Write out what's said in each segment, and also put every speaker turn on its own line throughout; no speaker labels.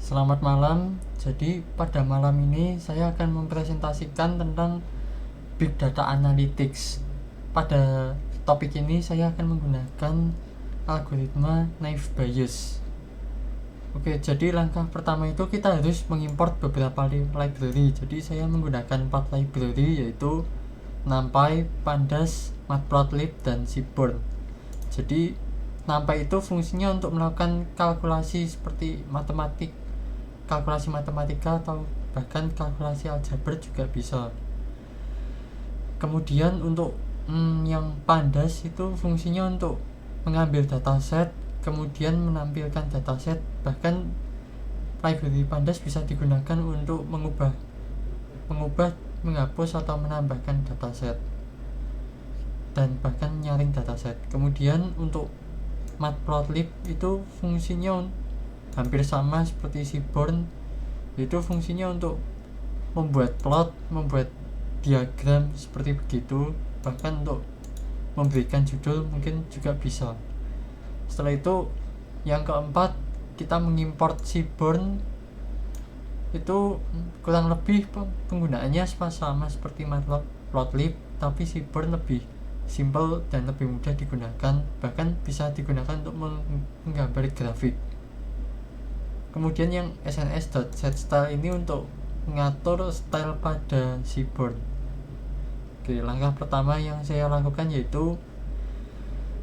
Selamat malam. Jadi pada malam ini saya akan mempresentasikan tentang Big Data Analytics. Pada topik ini saya akan menggunakan algoritma Naive Bayes. Oke, jadi langkah pertama itu kita harus mengimport beberapa library. Jadi saya menggunakan 4 library, yaitu NumPy, Pandas, Matplotlib, dan Seaborn. Jadi NumPy itu fungsinya untuk melakukan kalkulasi seperti kalkulasi matematika atau bahkan kalkulasi aljabar juga bisa. Kemudian untuk yang Pandas itu fungsinya untuk mengambil dataset, kemudian menampilkan dataset. Bahkan library Pandas bisa digunakan untuk mengubah, menghapus atau menambahkan dataset, dan bahkan nyaring dataset. Kemudian untuk Matplotlib itu fungsinya hampir sama seperti Seaborn, yaitu fungsinya untuk membuat plot, membuat diagram seperti begitu, bahkan untuk memberikan judul mungkin juga bisa. Setelah itu yang keempat, kita mengimport Seaborn. Itu kurang lebih penggunaannya sama seperti Matplotlib, tapi Seaborn lebih simple dan lebih mudah digunakan, bahkan bisa digunakan untuk menggambar grafik. Kemudian yang SNS.setStyle ini untuk mengatur style pada Seaborn. Oke, langkah pertama yang saya lakukan yaitu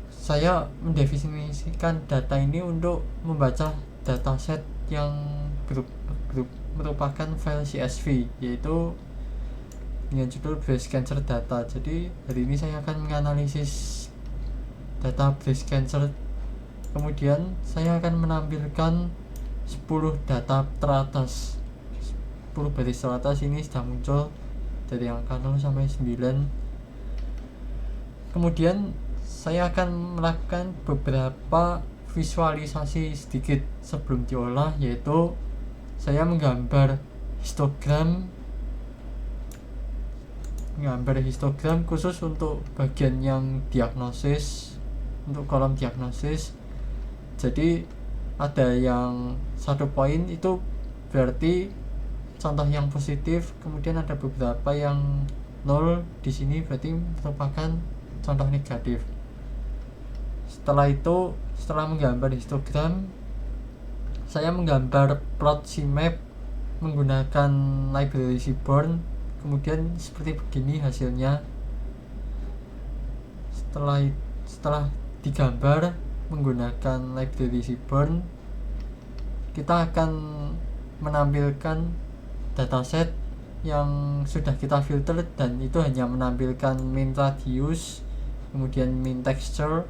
saya mendefinisikan data ini untuk membaca dataset yang merupakan file CSV, yaitu dengan judul breast cancer data. Jadi hari ini saya akan menganalisis data breast cancer. Kemudian saya akan menampilkan 10 data teratas. 10 baris teratas ini sudah muncul dari angka 0 sampai 9. Kemudian saya akan melakukan beberapa visualisasi sedikit sebelum diolah, yaitu saya menggambar histogram khusus untuk bagian yang diagnosis, untuk kolom diagnosis. Jadi ada yang 1 poin itu berarti contoh yang positif, kemudian ada beberapa yang 0 di sini berarti merupakan contoh negatif. Setelah menggambar histogram, saya menggambar plot CMap menggunakan library Seaborn. Kemudian seperti begini hasilnya. Setelah digambar menggunakan library Seaborn, kita akan menampilkan dataset yang sudah kita filter, dan itu hanya menampilkan mean radius, kemudian mean texture,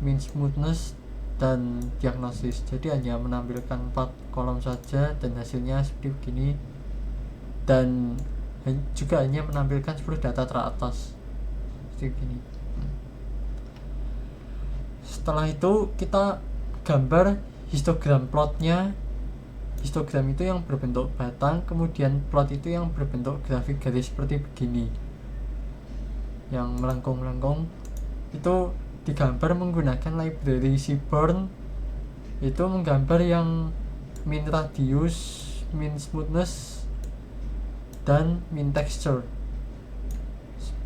mean smoothness, dan diagnosis. Jadi hanya menampilkan 4 kolom saja dan hasilnya seperti begini, dan juga hanya menampilkan 10 data teratas seperti begini. Setelah itu kita gambar histogram plotnya. Histogram itu yang berbentuk batang, kemudian plot itu yang berbentuk grafik garis seperti begini, yang melengkung-melengkung. Itu digambar menggunakan library Seaborn, itu menggambar yang mean radius, mean smoothness, dan mean texture,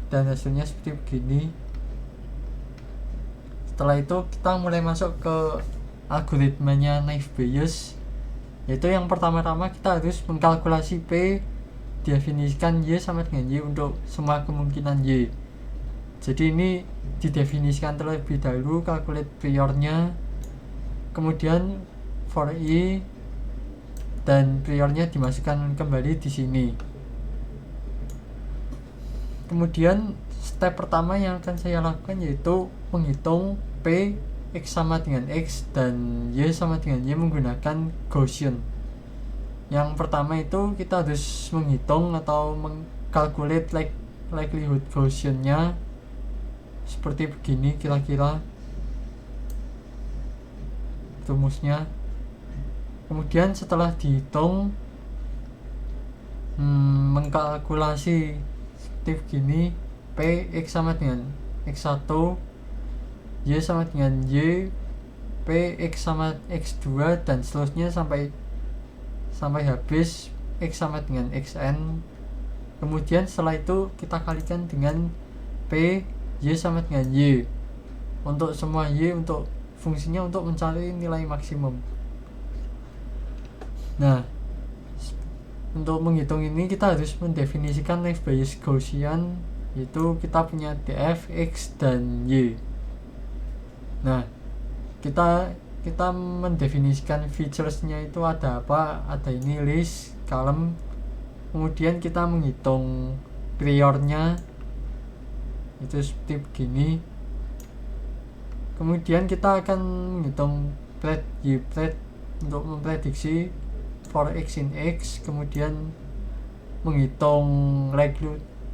dan hasilnya seperti begini. Setelah itu kita mulai masuk ke algoritmanya Naive Bayes, yaitu yang pertama-tama kita harus mengkalkulasi P, definisikan Y sama dengan Y untuk semua kemungkinan Y. Jadi ini didefinisikan terlebih dahulu, calculate priornya, kemudian for I, dan priornya dimasukkan kembali di sini. Kemudian step pertama yang akan saya lakukan yaitu menghitung P X sama dengan X dan Y sama dengan Y menggunakan Gaussian. Yang pertama itu kita harus menghitung atau mengkalkulate likelihood Gaussian-nya seperti begini kira-kira rumusnya. Kemudian setelah dihitung, mengkalkulasi seperti begini, P X sama dengan X1, Y sama dengan Y, P X sama X2, dan seterusnya sampai sampai habis X sama dengan XN. Kemudian setelah itu kita kalikan dengan P Y sama dengan Y untuk semua Y, untuk fungsinya untuk mencari nilai maksimum. Nah, untuk menghitung ini kita harus mendefinisikan Naive Bayes Gaussian, yaitu kita punya df, x, dan y. Nah, kita mendefinisikan featuresnya itu ada apa, ada ini list, column, kemudian kita menghitung priornya itu seperti begini. Kemudian kita akan menghitung y pred untuk memprediksi for x in x, kemudian menghitung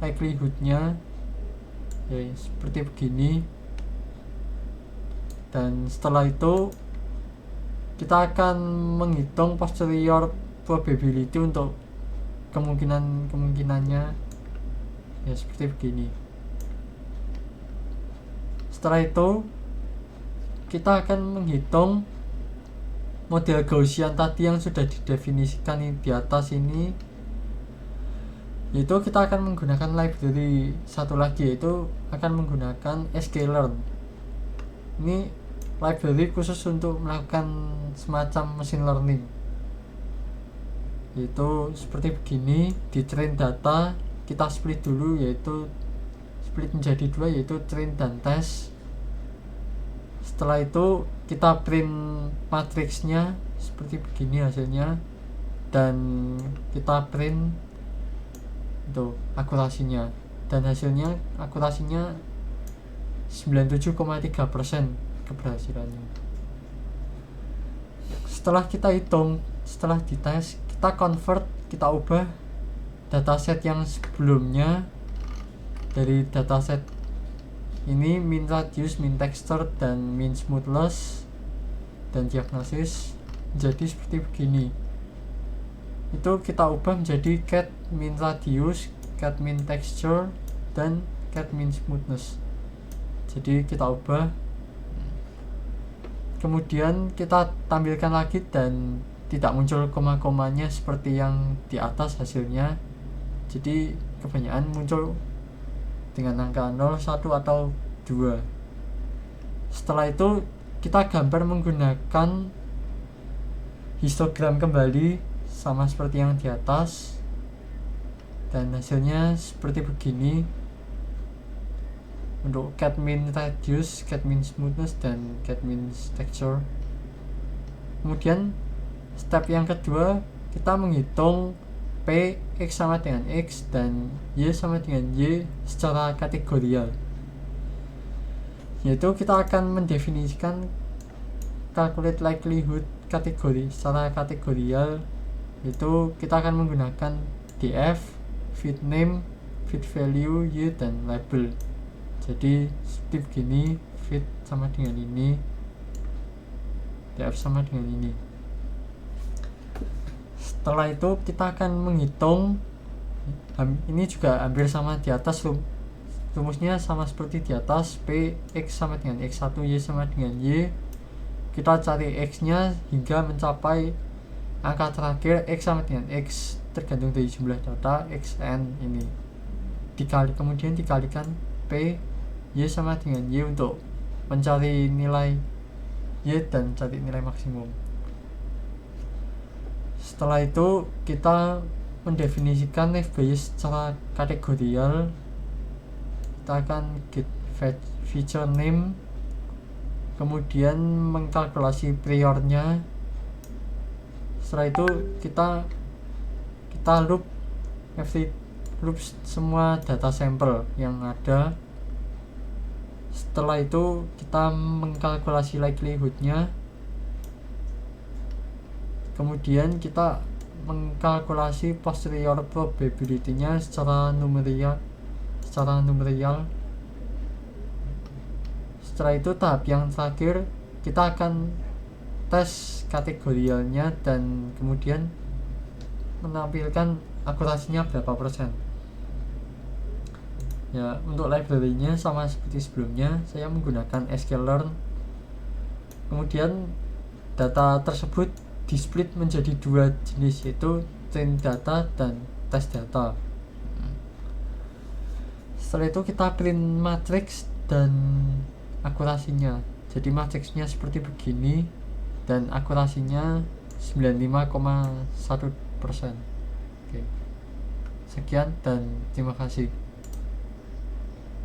likelihoodnya ya, seperti begini. Dan setelah itu kita akan menghitung posterior probability untuk kemungkinannya ya, seperti begini. Setelah itu kita akan menghitung model Gaussian tadi yang sudah didefinisikan di atas ini, yaitu kita akan menggunakan library satu lagi, yaitu akan menggunakan sklearn. Ini library khusus untuk melakukan semacam machine learning, yaitu seperti begini. Di train data kita split dulu, yaitu split menjadi dua, yaitu train dan test. Setelah itu kita print matriksnya seperti begini hasilnya, dan kita print itu akurasinya, dan hasilnya akurasinya 97,3% keberhasilannya. Setelah kita hitung, setelah dites, kita convert, kita ubah dataset yang sebelumnya dari dataset ini mean radius, mean texture, dan mean smoothness dan diagnosis jadi seperti begini. Itu kita ubah menjadi cat mean radius, cat mean texture, dan cat mean smoothness. Jadi kita ubah, kemudian kita tampilkan lagi dan tidak muncul koma-komanya seperti yang di atas hasilnya. Jadi kebanyakan muncul dengan angka 0, 1, atau 2. Setelah itu kita gambar menggunakan histogram kembali sama seperti yang di atas, dan hasilnya seperti begini untuk cat mean radius, cat mean smoothness, dan cat mean texture. Kemudian step yang kedua, kita menghitung P, X sama dengan X, dan Y sama dengan Y secara kategorial, yaitu kita akan mendefinisikan calculate likelihood kategori secara kategorial, yaitu kita akan menggunakan df, fit name, fit value, Y, dan label. Jadi seperti begini, fit sama dengan ini, df sama dengan ini. Setelah itu kita akan menghitung, ini juga hampir sama di atas, rumusnya sama seperti di atas, P, X sama dengan X1, Y sama dengan Y. Kita cari X nya hingga mencapai angka terakhir X sama dengan X, tergantung dari jumlah data XN ini. Kemudian dikalikan P, Y sama dengan Y untuk mencari nilai Y dan cari nilai maksimum. Setelah itu kita mendefinisikan Naive Bayes secara kategorial. Kita akan get feature name, kemudian mengkalkulasi priornya. Setelah itu kita loop semua data sampel yang ada. Setelah itu kita mengkalkulasi likelihoodnya, kemudian kita mengkalkulasi posterior probability-nya secara numerial. Setelah itu tahap yang terakhir, kita akan tes kategorialnya dan kemudian menampilkan akurasinya berapa persen. Ya, untuk library-nya sama seperti sebelumnya, saya menggunakan sklearn. Kemudian data tersebut di-split menjadi dua jenis, yaitu train data dan test data. Setelah itu kita print matriks dan akurasinya. Jadi matriksnya seperti begini dan akurasinya 95,1%. Oke. Sekian dan terima kasih.